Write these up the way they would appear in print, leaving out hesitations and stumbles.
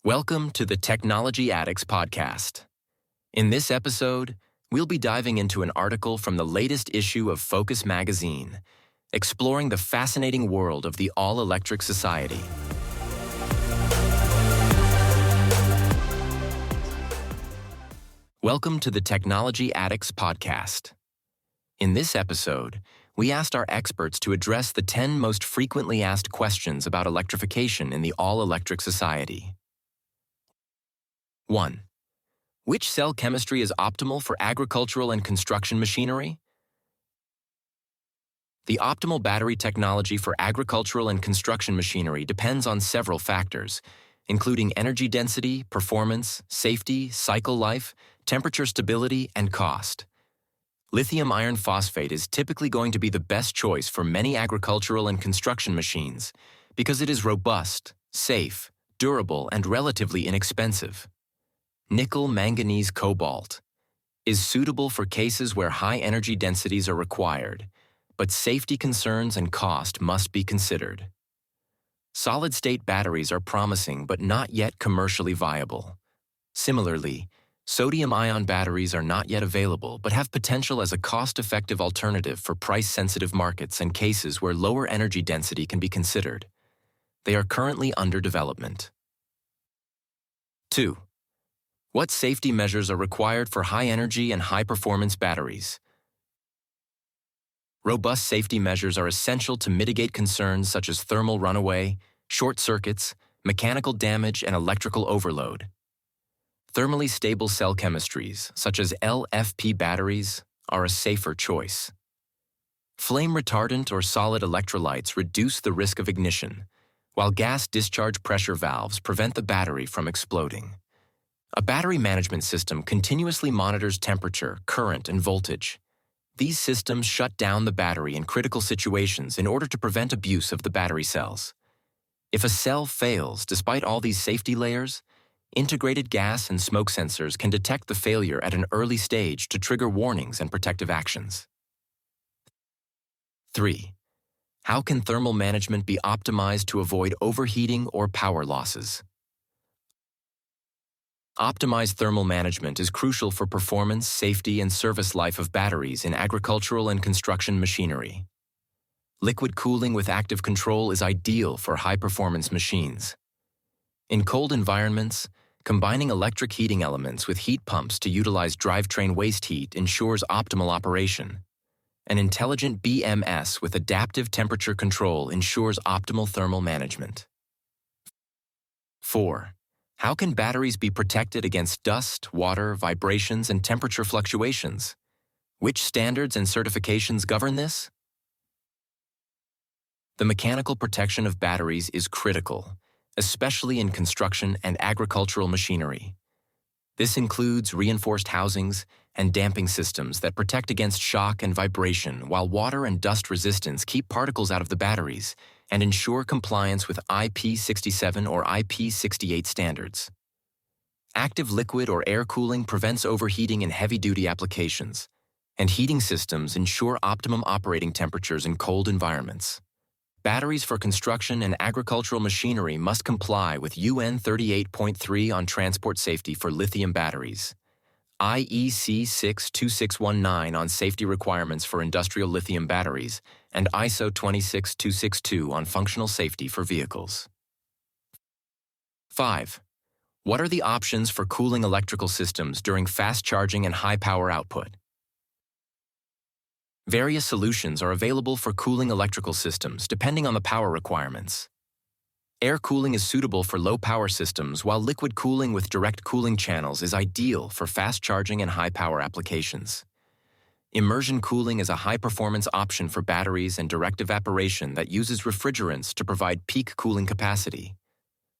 Welcome to the Technology Addicts podcast. In this episode, we'll be diving into an article from the latest issue of Focus magazine, exploring the fascinating world of the all-electric society. Welcome to the Technology Addicts podcast. In this episode, we asked our experts to address the 10 most frequently asked questions about electrification in the all-electric society. 1. Which cell chemistry is optimal for agricultural and construction machinery? The optimal battery technology for agricultural and construction machinery depends on several factors, including energy density, performance, safety, cycle life, temperature stability, and cost. Lithium iron phosphate is typically going to be the best choice for many agricultural and construction machines because it is robust, safe, durable, and relatively inexpensive. Nickel manganese cobalt is suitable for cases where high energy densities are required, but safety concerns and cost must be considered. Solid-state batteries are promising but not yet commercially viable. Similarly, sodium-ion batteries are not yet available but have potential as a cost-effective alternative for price-sensitive markets and cases where lower energy density can be considered. They are currently under development. 2. What safety measures are required for high-energy and high-performance batteries? Robust safety measures are essential to mitigate concerns such as thermal runaway, short circuits, mechanical damage, and electrical overload. Thermally stable cell chemistries, such as LFP batteries, are a safer choice. Flame retardant or solid electrolytes reduce the risk of ignition, while gas discharge pressure valves prevent the battery from exploding. A battery management system continuously monitors temperature, current, and voltage. These systems shut down the battery in critical situations in order to prevent abuse of the battery cells. If a cell fails despite all these safety layers, integrated gas and smoke sensors can detect the failure at an early stage to trigger warnings and protective actions. 3. How can thermal management be optimized to avoid overheating or power losses? Optimized thermal management is crucial for performance, safety, and service life of batteries in agricultural and construction machinery. Liquid cooling with active control is ideal for high-performance machines. In cold environments, combining electric heating elements with heat pumps to utilize drivetrain waste heat ensures optimal operation. An intelligent BMS with adaptive temperature control ensures optimal thermal management. 4. How can batteries be protected against dust, water, vibrations, and temperature fluctuations? Which standards and certifications govern this? The mechanical protection of batteries is critical, especially in construction and agricultural machinery. This includes reinforced housings and damping systems that protect against shock and vibration, while water and dust resistance keep particles out of the batteries and ensure compliance with IP67 or IP68 standards. Active liquid or air cooling prevents overheating in heavy-duty applications, and heating systems ensure optimum operating temperatures in cold environments. Batteries for construction and agricultural machinery must comply with UN 38.3 on transport safety for lithium batteries, IEC 62619 on safety requirements for industrial lithium batteries, and ISO 26262 on functional safety for vehicles. 5. What are the options for cooling electrical systems during fast charging and high power output? Various solutions are available for cooling electrical systems depending on the power requirements. Air cooling is suitable for low-power systems, while liquid cooling with direct cooling channels is ideal for fast charging and high-power applications. Immersion cooling is a high-performance option for batteries and direct evaporation that uses refrigerants to provide peak cooling capacity.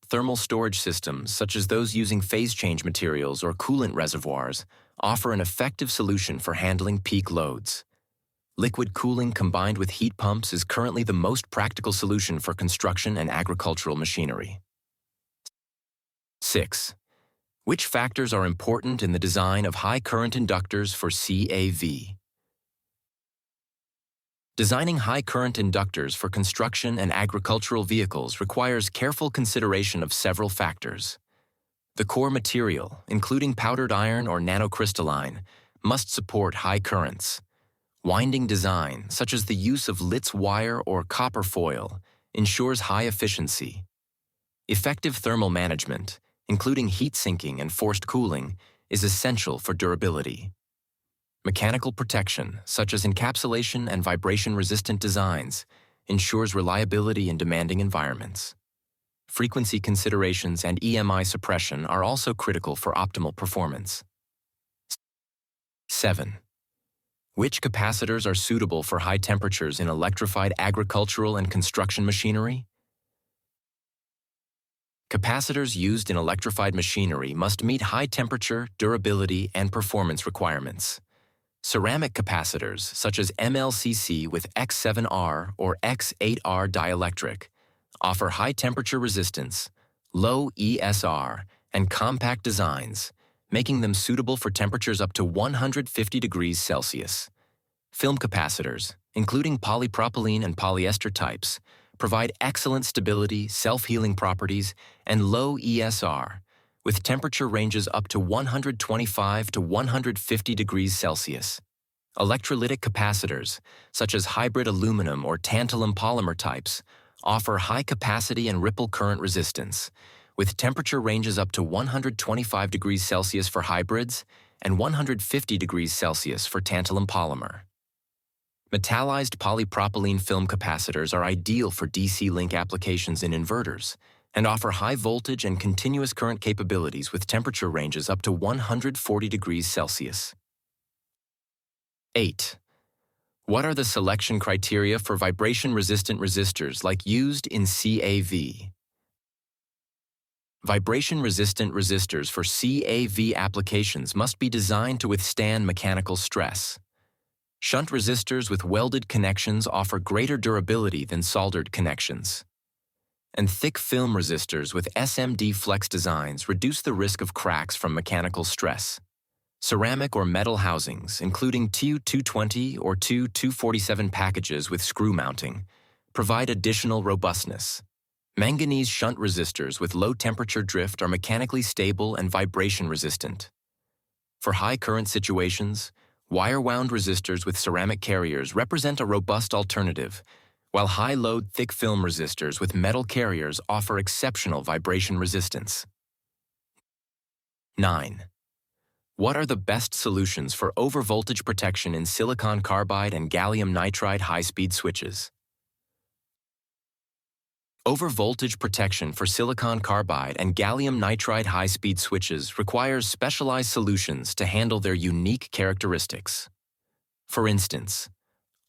Thermal storage systems, such as those using phase change materials or coolant reservoirs, offer an effective solution for handling peak loads. Liquid cooling combined with heat pumps is currently the most practical solution for construction and agricultural machinery. 6. Which factors are important in the design of high-current inductors for CAV? Designing high-current inductors for construction and agricultural vehicles requires careful consideration of several factors. The core material, including powdered iron or nanocrystalline, must support high currents. Winding design, such as the use of Litz wire or copper foil, ensures high efficiency. Effective thermal management, including heat sinking and forced cooling, is essential for durability. Mechanical protection, such as encapsulation and vibration-resistant designs, ensures reliability in demanding environments. Frequency considerations and EMI suppression are also critical for optimal performance. 7. Which capacitors are suitable for high temperatures in electrified agricultural and construction machinery? Capacitors used in electrified machinery must meet high temperature, durability, and performance requirements. Ceramic capacitors, such as MLCC with X7R or X8R dielectric, offer high temperature resistance, low ESR, and compact designs, making them suitable for temperatures up to 150 degrees Celsius. Film capacitors, including polypropylene and polyester types, provide excellent stability, self-healing properties, and low ESR, with temperature ranges up to 125 to 150 degrees Celsius. Electrolytic capacitors, such as hybrid aluminum or tantalum polymer types, offer high capacity and ripple current resistance, with temperature ranges up to 125 degrees Celsius for hybrids and 150 degrees Celsius for tantalum polymer. Metallized polypropylene film capacitors are ideal for DC link applications in inverters and offer high voltage and continuous current capabilities with temperature ranges up to 140 degrees Celsius. 8. What are the selection criteria for vibration-resistant resistors like used in CAV? Vibration-resistant resistors for CAV applications must be designed to withstand mechanical stress. Shunt resistors with welded connections offer greater durability than soldered connections. And thick film resistors with SMD flex designs reduce the risk of cracks from mechanical stress. Ceramic or metal housings, including TU-220 or TU-247 packages with screw mounting, provide additional robustness. Manganese shunt resistors with low temperature drift are mechanically stable and vibration resistant. For high current situations, wire-wound resistors with ceramic carriers represent a robust alternative, while high-load thick film resistors with metal carriers offer exceptional vibration resistance. 9. What are the best solutions for overvoltage protection in silicon carbide and gallium nitride high-speed switches? Overvoltage protection for silicon carbide and gallium nitride high-speed switches requires specialized solutions to handle their unique characteristics. For instance,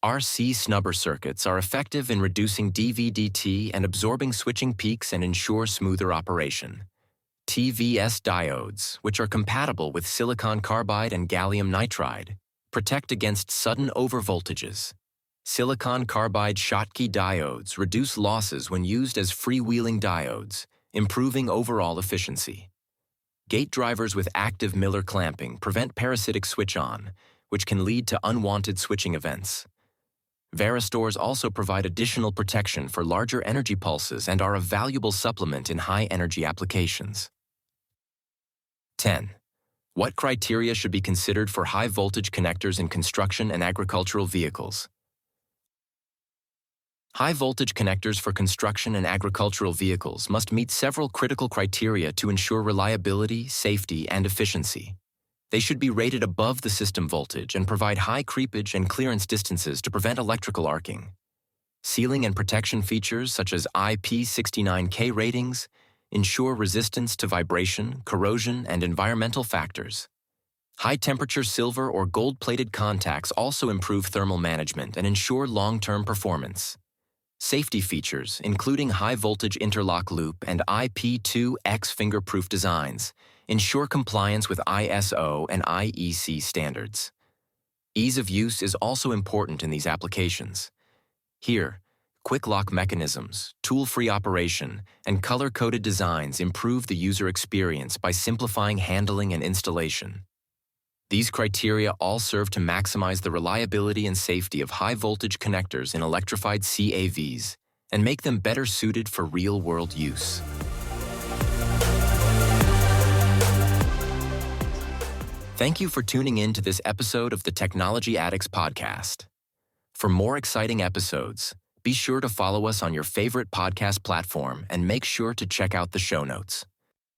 RC snubber circuits are effective in reducing DVDT and absorbing switching peaks and ensure smoother operation. TVS diodes, which are compatible with silicon carbide and gallium nitride, protect against sudden overvoltages. Silicon carbide Schottky diodes reduce losses when used as freewheeling diodes, improving overall efficiency. Gate drivers with active Miller clamping prevent parasitic switch-on, which can lead to unwanted switching events. Varistors also provide additional protection for larger energy pulses and are a valuable supplement in high-energy applications. 10. What criteria should be considered for high-voltage connectors in construction and agricultural vehicles? High-voltage connectors for construction and agricultural vehicles must meet several critical criteria to ensure reliability, safety, and efficiency. They should be rated above the system voltage and provide high creepage and clearance distances to prevent electrical arcing. Sealing and protection features such as IP69K ratings ensure resistance to vibration, corrosion, and environmental factors. High-temperature silver or gold-plated contacts also improve thermal management and ensure long-term performance. Safety features, including high-voltage interlock loop and IP2X finger-proof designs, ensure compliance with ISO and IEC standards. Ease of use is also important in these applications. Here, quick lock mechanisms, tool-free operation, and color-coded designs improve the user experience by simplifying handling and installation. These criteria all serve to maximize the reliability and safety of high-voltage connectors in electrified CAVs and make them better suited for real-world use. Thank you for tuning in to this episode of the Technology Addicts podcast. For more exciting episodes, be sure to follow us on your favorite podcast platform and make sure to check out the show notes.